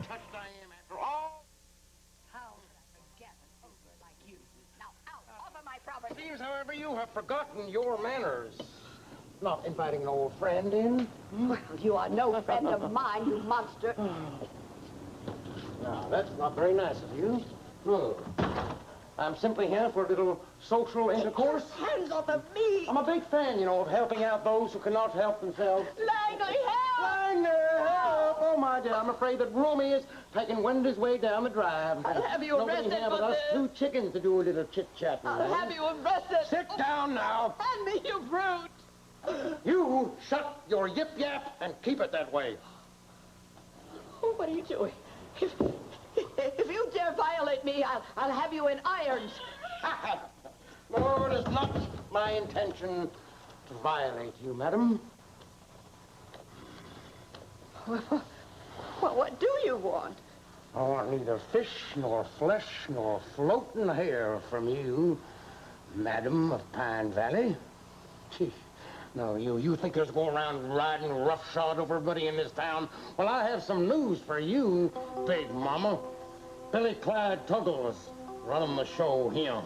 touched I am after all. How could I forget an ogre like you? Now, out, off of my property. Seems, however, you have forgotten your manners. Not inviting an old friend in. Well, you are no friend of mine, you monster. Now, that's not very nice of you. Look, I'm simply here for a little social intercourse. Hands off of me! I'm a big fan, you know, of helping out those who cannot help themselves. Langley, help! Langley, help! Oh, my dear, I'm afraid that Romy is taking Wendy's way down the drive. I'll have you arrested Nobody here but for us this. two chickens to do a little chit-chat. I'll have you arrested. Sit down now. Hand me, you brute! You shut your yip-yap and keep it that way. Oh, what are you doing? If you dare violate me, I'll have you in irons. No, it is not my intention to violate you, madam. Well, what do you want? I want neither fish, nor flesh, nor floating hair from you, madam of Pine Valley. Gee, no, you think there's go around riding roughshod over everybody in this town? Well, I have some news for you, Big Mama. Billy Clyde Tuggle is running the show here.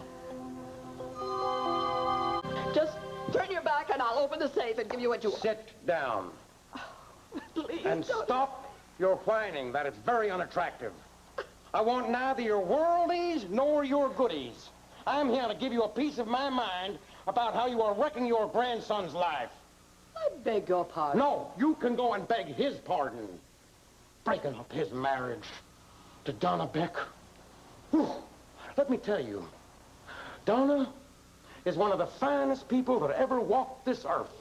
Just turn your back and I'll open the safe and give you what you want. Sit down. Please, And don't. stop your whining. That is very unattractive. I want neither your worldies nor your goodies. I'm here to give you a piece of my mind about how you are wrecking your grandson's life. I beg your pardon. No, you can go and beg his pardon. Breaking up his marriage to Donna Beck. Whew. Let me tell you, Donna is one of the finest people that ever walked this earth.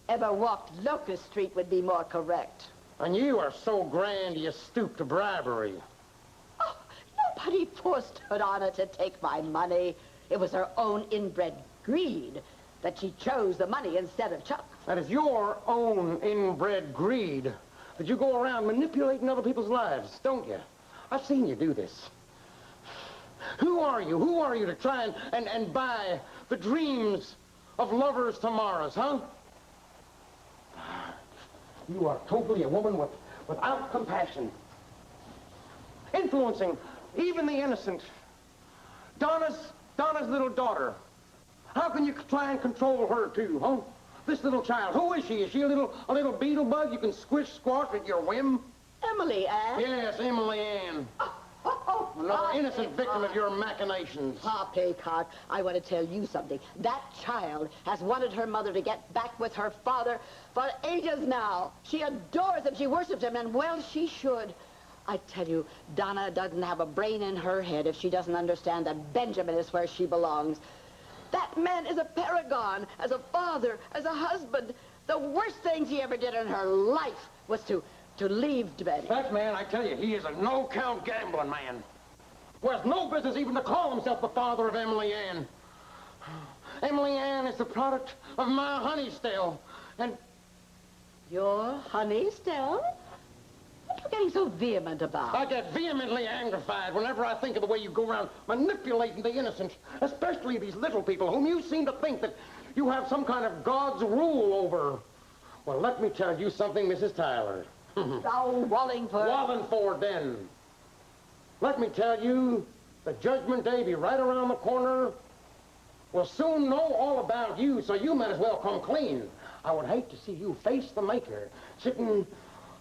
Ever walked Locust Street would be more correct. And you are so grand you stoop to bribery. Oh, nobody forced Donna to take my money. It was her own inbred greed that she chose the money instead of Chuck. That is your own inbred greed that you go around manipulating other people's lives, don't you? I've seen you do this. Who are you? Who are you to try and buy the dreams of lovers' tomorrows, huh? You are totally a woman without compassion. Influencing even the innocent. Donna's little daughter. How can you try and control her too, huh? This little child, who is she? Is she a little beetle bug you can squish, squash at your whim? Emily Ann? Yes, Emily Ann. Another innocent victim of your machinations. Poppycock, I want to tell you something. That child has wanted her mother to get back with her father for ages now. She adores him, she worships him, and well, she should. I tell you, Donna doesn't have a brain in her head if she doesn't understand that Benjamin is where she belongs. That man is a paragon, as a father, as a husband. The worst thing she ever did in her life was to leave Betty. That man, I tell you, he is a no-count gambling man. Who has no business even to call himself the father of Emily Ann. Emily Ann is the product of my honey still, and... Your honey still? What are you getting so vehement about? I get vehemently angrified whenever I think of the way you go around manipulating the innocent, especially these little people whom you seem to think that you have some kind of God's rule over. Well, let me tell you something, Mrs. Tyler. Oh, Wallingford. Wallingford, then. Let me tell you, the Judgment Day be right around the corner. We'll soon know all about you, so you might as well come clean. I would hate to see you face the Maker, sitting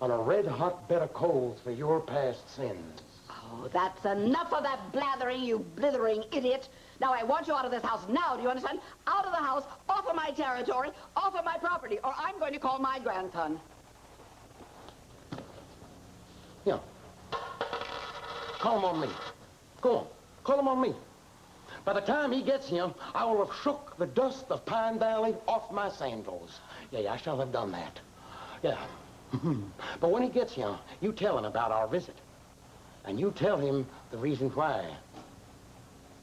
on a red-hot bed of coals for your past sins. Oh, that's enough of that blathering, you blithering idiot. Now, I want you out of this house now, do you understand? Out of the house, off of my territory, off of my property, or I'm going to call my grandson. Yeah. Call him on me. Go on. Call him on me. By the time he gets here, I will have shook the dust of Pine Valley off my sandals. Yeah, I shall have done that. Yeah. But when he gets here, you tell him about our visit. And you tell him the reason why.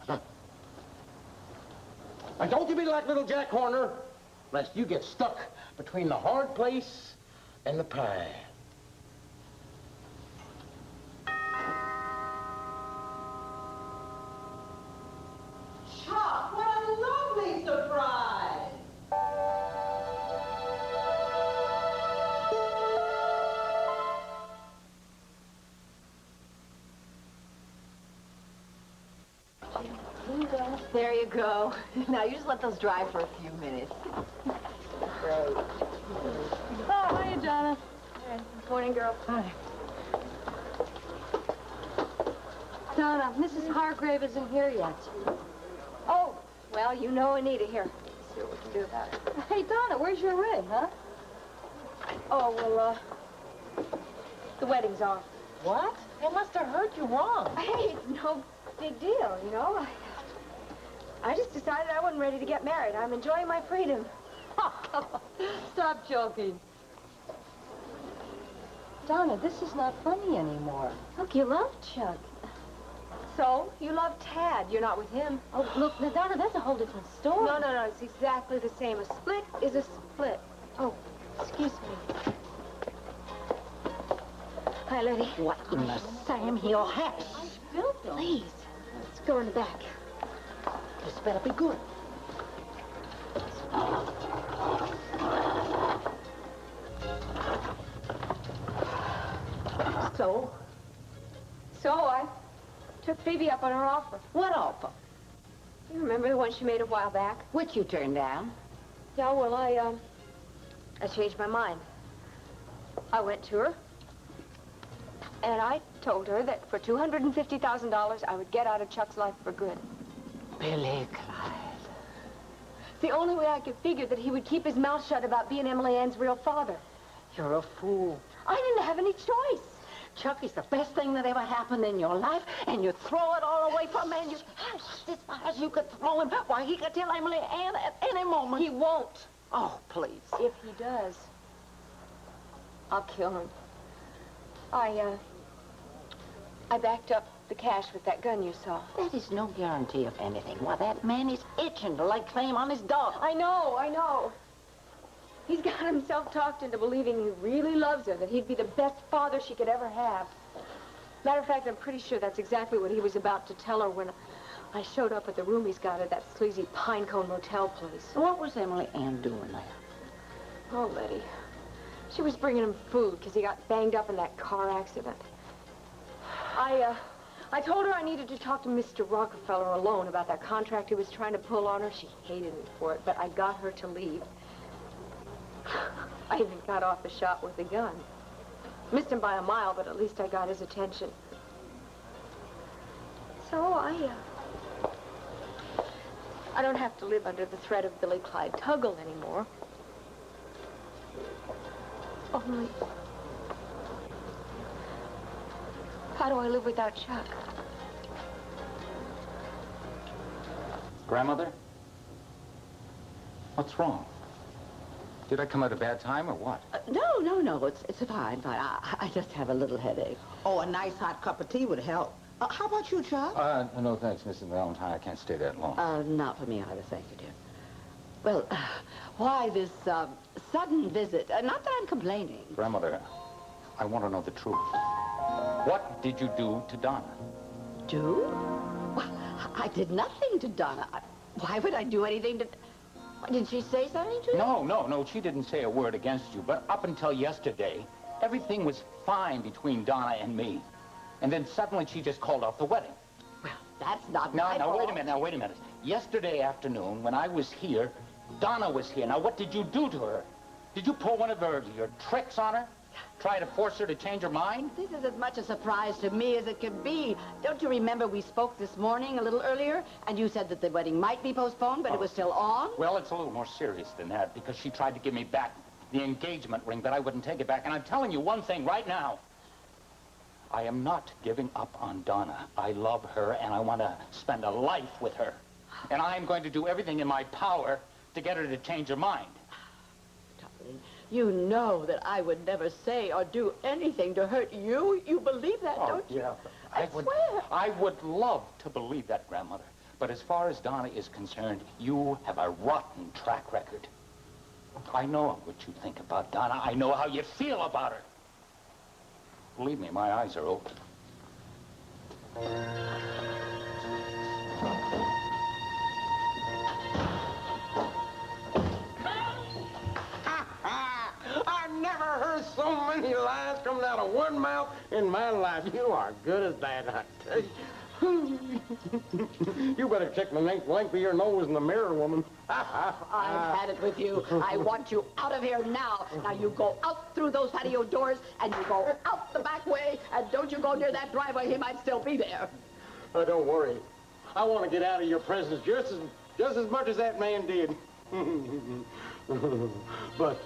And don't you be like little Jack Horner, lest you get stuck between the hard place and the pie. Chuck, what a lovely surprise! Donna. There you go. Now you just let those dry for a few minutes. Great. Oh, hiya, Donna. Morning, girl. Hi. Donna, Mrs. Hargrave isn't here yet. Oh, well, you know Anita here. Let's see what we can do about it. Hey, Donna, where's your ring, huh? Oh, well, the wedding's off. What? It must have hurt you wrong. Hey, it's no big deal, you know. I just decided I wasn't ready to get married. I'm enjoying my freedom. Oh, come on. Stop joking. Donna, this is not funny anymore. Look, you love Chuck. So, you love Tad. You're not with him. Oh, look, now, Donna, that's a whole different story. No, no, no. It's exactly the same. A split is a split. Oh, excuse me. Hi, Letty. What in the Sam Hill house? I built them. Please, let's go in the back. This better be good. So I took Phoebe up on her offer. What offer? You remember the one she made a while back? Which you turned down? Yeah, well, I changed my mind. I went to her, and I told her that for $250,000, I would get out of Chuck's life for good. Billy Clyde. The only way I could figure that he would keep his mouth shut about being Emily Ann's real father. You're a fool. I didn't have any choice. Chuck is the best thing that ever happened in your life, and you throw it all away from him, and you... As far as you could throw him, why, he could tell Emily Ann at any moment. He won't. Oh, please. If he does, I'll kill him. I backed up the cash with that gun you saw. That is no guarantee of anything. Why, that man is itching to lay claim on his dog. I know. He's got himself talked into believing he really loves her, that he'd be the best father she could ever have. Matter of fact, I'm pretty sure that's exactly what he was about to tell her when I showed up at the room he's got at that sleazy Pinecone motel place. What was Emily Ann doing there? Oh, Letty. She was bringing him food because he got banged up in that car accident. I told her I needed to talk to Mr. Rockefeller alone about that contract he was trying to pull on her. She hated me for it, but I got her to leave. I even got off a shot with a gun. Missed him by a mile, but at least I got his attention. So I don't have to live under the threat of Billy Clyde Tuggle anymore. Only, how do I live without Chuck? Grandmother? What's wrong? Did I come at a bad time or what? No. It's fine. I just have a little headache. Oh, a nice hot cup of tea would help. How about you, Chuck? No thanks, Mrs. Valentine. I can't stay that long. Not for me either, thank you, dear. Well, why this sudden visit? Not that I'm complaining. Grandmother, I want to know the truth. What did you do to Donna? Do? Well, I did nothing to Donna. Why would I do anything to... Did she say something to you? No. She didn't say a word against you. But up until yesterday, everything was fine between Donna and me. And then suddenly she just called off the wedding. Well, that's not my fault. Now, wait a minute. Yesterday afternoon, when I was here, Donna was here. Now, what did you do to her? Did you pull one of your tricks on her? Try to force her to change her mind? This is as much a surprise to me as it could be. Don't you remember we spoke this morning a little earlier, and you said that the wedding might be postponed, but it was still on? Well, it's a little more serious than that, because she tried to give me back the engagement ring, but I wouldn't take it back. And I'm telling you one thing right now. I am not giving up on Donna. I love her, and I want to spend a life with her. And I am going to do everything in my power to get her to change her mind. Darling, you know that I would never say or do anything to hurt you. You believe that, don't you? Yeah. I swear. I would love to believe that, Grandmother. But as far as Donna is concerned, you have a rotten track record. I know what you think about Donna. I know how you feel about her. Believe me, my eyes are open. I've never heard so many lies coming out of one mouth in my life. You are good as that, I tell you. You better check the length of your nose in the mirror, woman. I've had it with you. I want you out of here now. Now you go out through those patio doors and you go out the back way, and don't you go near that driveway. He might still be there. Oh, don't worry. I want to get out of your presence just as much as that man did. But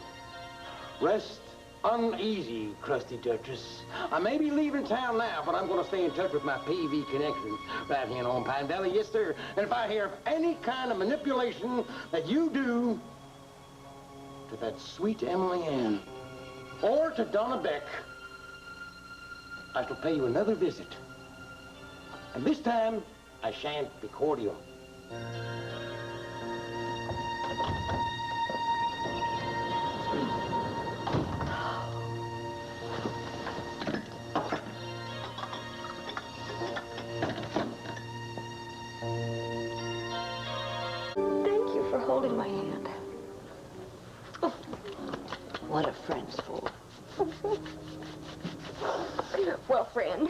rest uneasy, Crusty Duchess. I may be leaving town now, but I'm going to stay in touch with my PV connection right here on Pine Valley. Yes, sir. And if I hear of any kind of manipulation that you do to that sweet Emily Ann or to Donna Beck, I shall pay you another visit. And this time, I shan't be cordial. Thank you for holding my hand. What a friend's for. Well, friend,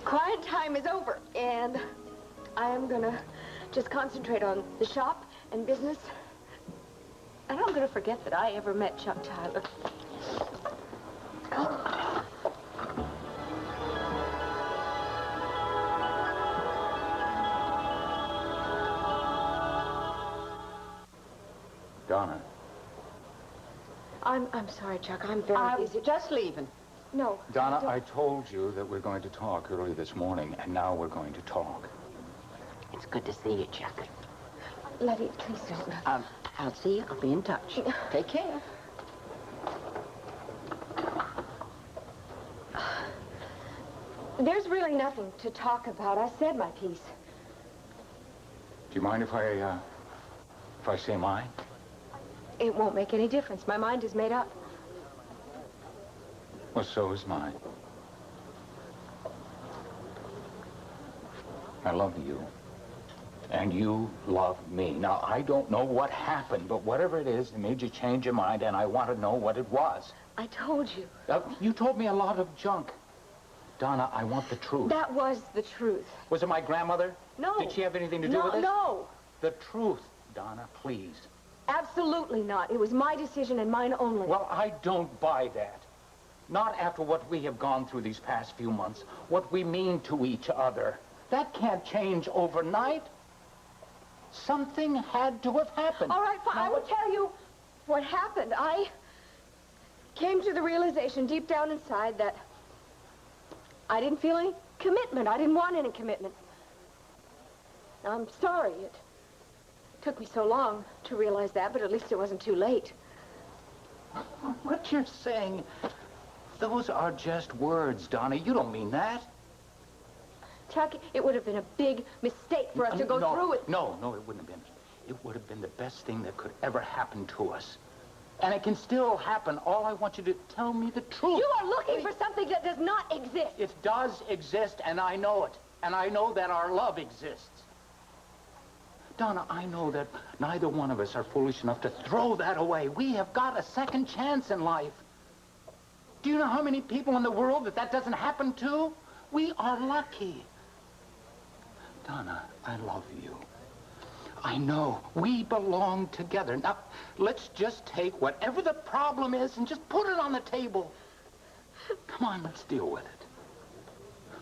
quiet time is over, and I am gonna just concentrate on the shop and business. And I'm gonna forget that I ever met Chuck Tyler. Donna. I'm sorry, Chuck. I'm very busy. Just leaving. No. Donna, I told you that we're going to talk early this morning, and now we're going to talk. It's good to see you, Chuck. Letty, please don't. I'll see you. I'll be in touch. Take care. There's really nothing to talk about. I said my piece. Do you mind if I say mine? It won't make any difference. My mind is made up. Well, so is mine. I love you. And you love me. Now, I don't know what happened, but whatever it is, it made you change your mind, and I want to know what it was. I told you. You told me a lot of junk. Donna, I want the truth. That was the truth. Was it my grandmother? No. Did she have anything to do with it? No. The truth, Donna, please. Absolutely not. It was my decision and mine only. Well, I don't buy that. Not after what we have gone through these past few months, what we mean to each other. That can't change overnight. Something had to have happened. All right, fine. Now, I will tell you what happened. I came to the realization deep down inside that I didn't feel any commitment. I didn't want any commitment. Now, I'm sorry it took me so long to realize that, but at least it wasn't too late. What you're saying, those are just words, Donna. You don't mean that. Chuck, it would have been a big mistake for us to go through with... No, it wouldn't have been. It would have been the best thing that could ever happen to us. And it can still happen. All I want you to tell me the truth. You are looking for something that does not exist. It does exist, and I know it. And I know that our love exists. Donna, I know that neither one of us are foolish enough to throw that away. We have got a second chance in life. Do you know how many people in the world that doesn't happen to? We are lucky. Donna, I love you. I know. We belong together. Now, let's just take whatever the problem is and just put it on the table. Come on, let's deal with it.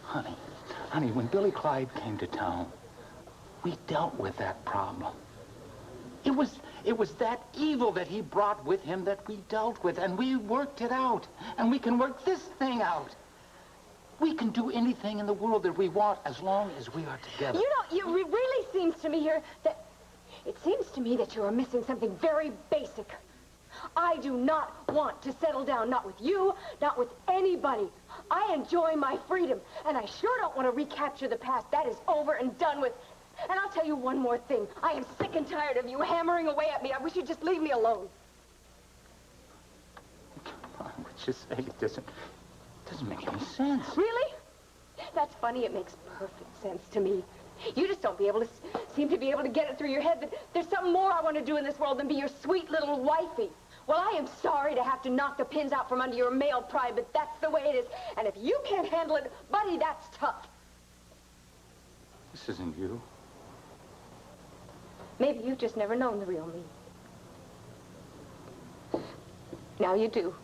Honey, when Billy Clyde came to town, we dealt with that problem. It was that evil that he brought with him that we dealt with, and we worked it out. And we can work this thing out. We can do anything in the world that we want as long as we are together. You know, it really seems to me here that... It seems to me that you are missing something very basic. I do not want to settle down, not with you, not with anybody. I enjoy my freedom, and I sure don't want to recapture the past. That is over and done with. And I'll tell you one more thing. I am sick and tired of you hammering away at me. I wish you'd just leave me alone. Come on, what you say doesn't make any sense. Really? That's funny. It makes perfect sense to me. You just don't seem to be able to get it through your head that there's something more I want to do in this world than be your sweet little wifey. Well, I am sorry to have to knock the pins out from under your male pride, but that's the way it is. And if you can't handle it, buddy, that's tough. This isn't you. Maybe you've just never known the real me. Now you do.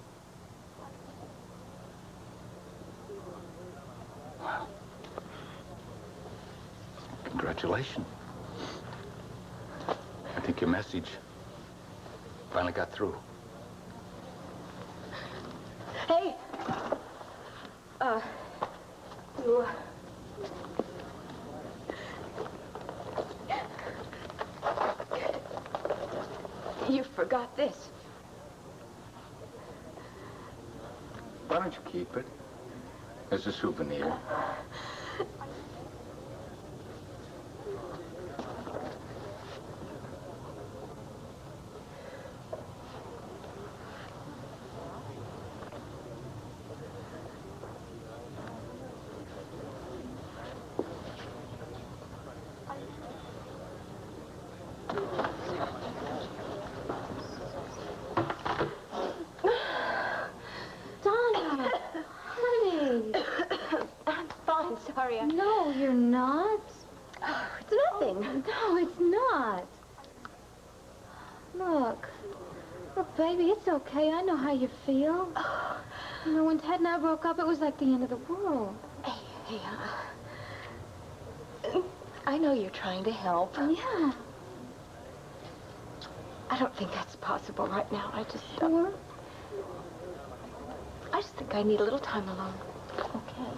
Well, congratulations. I think your message finally got through. Hey! You forgot this. Why don't you keep it as a souvenir? Donna, honey. I'm fine, sorry. No, you're not. Oh, it's nothing. No, it's not. Look. Look, baby, it's okay. I know how you feel. You know, when Ted and I broke up, it was like the end of the world. Hey, I know you're trying to help. Yeah. I don't think that's possible right now. I just Sure? think I need a little time alone. Okay.